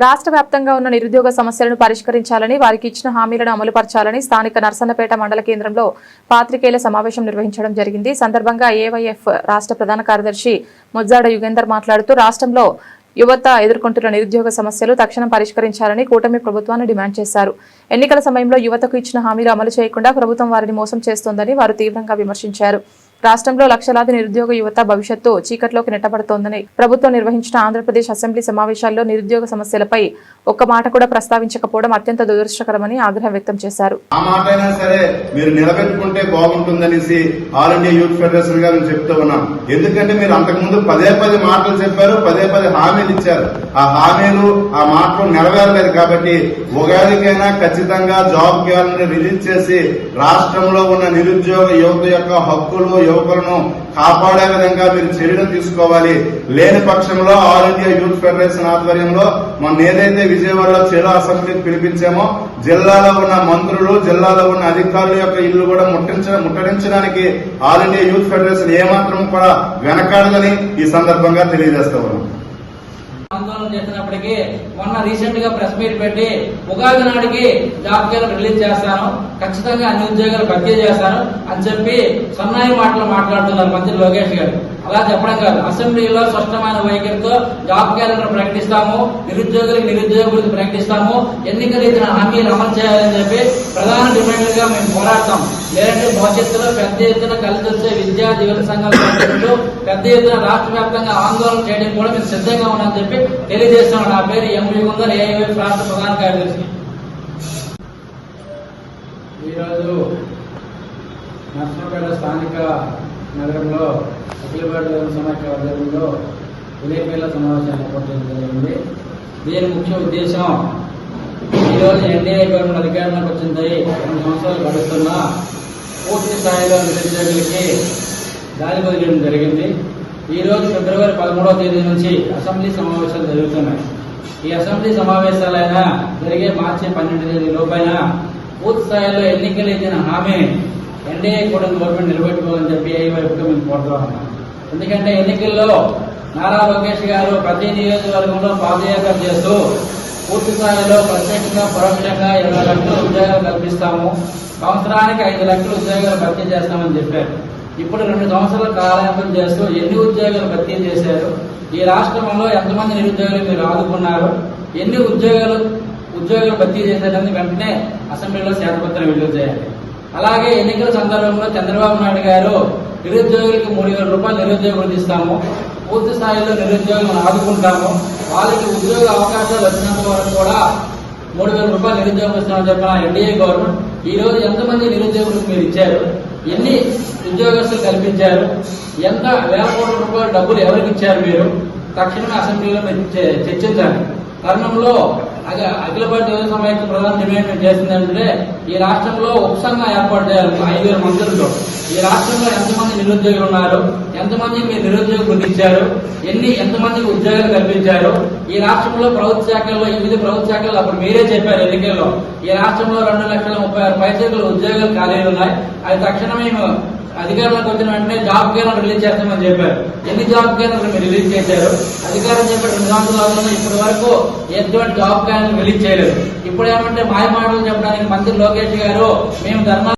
రాష్ట్ర వ్యాప్తంగా ఉన్న నిరుద్యోగ సమస్యలను పరిష్కరించాలని, వారికి ఇచ్చిన హామీలను అమలుపరచాలని స్థానిక నర్సన్నపేట మండల కేంద్రంలో పాత్రికేయుల సమావేశం నిర్వహించడం జరిగింది. సందర్భంగా ఏవైఎఫ్ రాష్ట్ర ప్రధాన కార్యదర్శి ముజ్జాడ యుగేందర్ మాట్లాడుతూ రాష్ట్రంలో యువత ఎదుర్కొంటున్న నిరుద్యోగ సమస్యలు తక్షణం పరిష్కరించాలని కూటమి ప్రభుత్వాన్ని డిమాండ్ చేశారు. ఎన్నికల సమయంలో యువతకు ఇచ్చిన హామీలు అమలు చేయకుండా ప్రభుత్వం వారిని మోసం చేస్తోందని వారు తీవ్రంగా విమర్శించారు. రాష్ట్రంలో లక్షలాది నిరుద్యోగ యువత భవిష్యత్తు చీకట్లోకి నెట్టబడుతోందని, ప్రభుత్వం నిర్వహించిన ఆంధ్రప్రదేశ్ అసెంబ్లీ సమావేశాల్లో నిరుద్యోగ సమస్యలపై ఒక్క మాట కూడా ప్రస్తావించకపోవడం అత్యంత దురదృష్టకరమని ఆగ్రహం వ్యక్తం చేశారు. ఆ మాటైనా సరే మీరు నిలబెట్టుకుంటే బాగుంటుందనేసి ఆల్ ఇండియా యూత్ ఫెడరేషన్ గా మేము చెప్తూ ఉన్నాం. ఎందుకంటే మీరు అంతకుముందు పదే మాటలు చెప్పారు, పదే హామీలు ఇచ్చారు. ఆ హామీలు ఆ మాటలు నెరవేరలేదు. కాబట్టి ఉగాదికైనా ఖచ్చితంగా జాబ్ క్యాలెండర్ రిలీజ్ చేసి రాష్ట్రంలో ఉన్న నిరుద్యోగ యువత యొక్క హక్కులు, యువకులను కాపాడే విధంగా మీరు చర్యలు తీసుకోవాలి. లేని పక్షంలో ఆల్ ఇండియా యూత్ ఫెడరేషన్ ఆధ్వర్యంలో మొన్న ఏదైతే విజయవాడలో చెలో అసెంబ్లీకి పిలిపించామో జిల్లాలో ఉన్న మంత్రులు, జిల్లాలో ఉన్న అధికారుల యొక్క ఇల్లు కూడా ముట్టడించడానికి ఆల్ ఇండియా యూత్ ఫెడరేషన్ ఏమాత్రం కూడా వెనకాడదని ఈ సందర్భంగా తెలియజేస్తా ఉన్నాం. ఆందోళన చేసినప్పటికీ మొన్న రీసెంట్ గా ప్రెస్ మీట్ పెట్టి ఉగాది నాటికి జాబ్ క్యాలెండర్ రిలీజ్ చేస్తాను, ఖచ్చితంగా అన్ని ఉద్యోగాలు భర్తీ చేస్తాను అని చెప్పి సన్నాయి మాటలు మాట్లాడుతున్నారు మంత్రి లోకేష్ గారు. అలా చెప్పడం కాదు, అసెంబ్లీలో స్పష్టమైన వైఖరితో జాబ్ క్యాలెండర్ ప్రకటిస్తాము, నిరుద్యోగుల గురించి ప్రకటిస్తాము, ఎన్నికలు ఇచ్చిన హామీలు అమలు చేయాలని చెప్పి ప్రధాన డిమాండ్లుగా మేము పోరాడతాం. లేదంటే భవిష్యత్తులో పెద్ద ఎత్తున కలిసి వచ్చే విద్యా యువత సంఘాల పెద్ద ఎత్తున రాష్ట్ర వ్యాప్తంగా ఆందోళన చేయడం కూడా మేము సిద్ధంగా ఉన్నామని చెప్పి తెలియజేస్తాం. నా పేరు ఎం యుగంధర్, ఏఐఎఫ్ రాష్ట్ర ప్రధాన కార్యదర్శి. ఈరోజు నర్సన్నపేట స్థానిక నగరంలో అఖిల భారత సమాఖ్య ఆధ్వర్యంలో విలేకరుల సమావేశాన్ని ఏర్పాటు చేయడం జరిగింది. దీని ముఖ్య ఉద్దేశం, ఈరోజు ఎన్డీఏ గవర్నమెంట్ అధికారంలోకి వచ్చింది 2 సంవత్సరాలు గడుస్తున్నా పూర్తి స్థాయిలో నిరుద్యోగులకి దారి వదిలేయడం జరిగింది. ఈ రోజు ఫిబ్రవరి 13వ తేదీ నుంచి అసెంబ్లీ సమావేశాలు జరుగుతున్నాయి. ఈ అసెంబ్లీ సమావేశాలైనా జరిగే మార్చి 12వ తేదీ లోపైన పూర్తి స్థాయిలో ఎన్నికలు ఇచ్చిన హామీ ఎన్డీఏ కూడా గవర్నమెంట్ నిలబెట్టుకోవాలని చెప్పి ఏ వైపుగా మేము కోరుతా ఉన్నాం. ఎందుకంటే ఎన్నికల్లో నారా లోకేష్ గారు ప్రతి నియోజకవర్గంలో పాదయాత్ర చేస్తూ పూర్తి స్థాయిలో ప్రత్యేకంగా పరోక్షంగా 20 లక్షల ఉద్యోగాలు కల్పిస్తాము, సంవత్సరానికి 5 లక్షల ఉద్యోగాలు భర్తీ చేస్తామని చెప్పారు. ఇప్పుడు 2 సంవత్సరాల కాలయాపన చేస్తూ ఎన్ని ఉద్యోగాలు భర్తీ చేశారు, ఈ రాష్ట్రంలో ఎంతమంది నిరుద్యోగులు మీరు ఆదుకున్నారు, ఎన్ని ఉద్యోగాలు భర్తీ చేశారని వెంటనే అసెంబ్లీలో శ్వేతపత్రం విడుదల చేయాలి. అలాగే ఎన్నికల సందర్భంలో చంద్రబాబు నాయుడు గారు నిరుద్యోగులకు 3,000 రూపాయలు నిరుద్యోగ వృత్తి ఇస్తాము, పూర్తి స్థాయిలో నిరుద్యోగులను ఆదుకుంటాము, వాళ్ళకి ఉద్యోగ అవకాశాలు వచ్చినంత వరకు కూడా 3,000 రూపాయలు నిరుద్యోగం ఇస్తామని చెప్పిన ఎన్డీఏ గవర్నమెంట్ ఈ రోజు ఎంతమంది నిరుద్యోగులకు మీరు ఇచ్చారు, ఎన్ని ఉద్యోగస్తులు కల్పించారు, ఎంత వేల కోట్ల రూపాయల డబ్బులు ఎవరికి ఇచ్చారు మీరు తక్షణమే అసెంబ్లీలో మీరు చర్చించాలి. తరుణంలో అఖిల భారత యువత సమాఖ్య ప్రధాన డిమాండ్ చేసిందంటే ఈ రాష్ట్రంలో ఉపసంఘం ఏర్పాటు చేయాలి 5,000 మంత్రులతో. ఈ రాష్ట్రంలో ఎంతమంది నిరుద్యోగులు ఉన్నారు, ఎంతమందికి మీరు నిరుద్యోగ వృత్తి ఇచ్చారు, ఎంతమందికి ఉద్యోగాలు కల్పించారు, ఈ రాష్ట్రంలో ప్రభుత్వ శాఖల్లో 8 ప్రభుత్వ శాఖల్లో అప్పుడు మీరే చెప్పారు ఎన్నికల్లో ఈ రాష్ట్రంలో 2,36,000 ఉద్యోగాలు ఖాళీలు ఉన్నాయి, అది తక్షణమే అధికారంలోకి వచ్చిన వెంటనే జాబ్ క్యాలెండర్ రిలీజ్ చేస్తామని చెప్పారు. ఎన్ని జాబ్ క్యాలెండర్ మీరు రిలీజ్ చేశారు? అధికారం చెప్పి 2 సంవత్సరాలలో ఇప్పటి వరకు ఎటువంటి జాబ్ క్యాలెండర్ రిలీజ్ చేయలేదు. ఇప్పుడు ఏమంటే మాయ మాటలు చెప్పడానికి మంత్రి లోకేష్ గారు మేము ధర్నా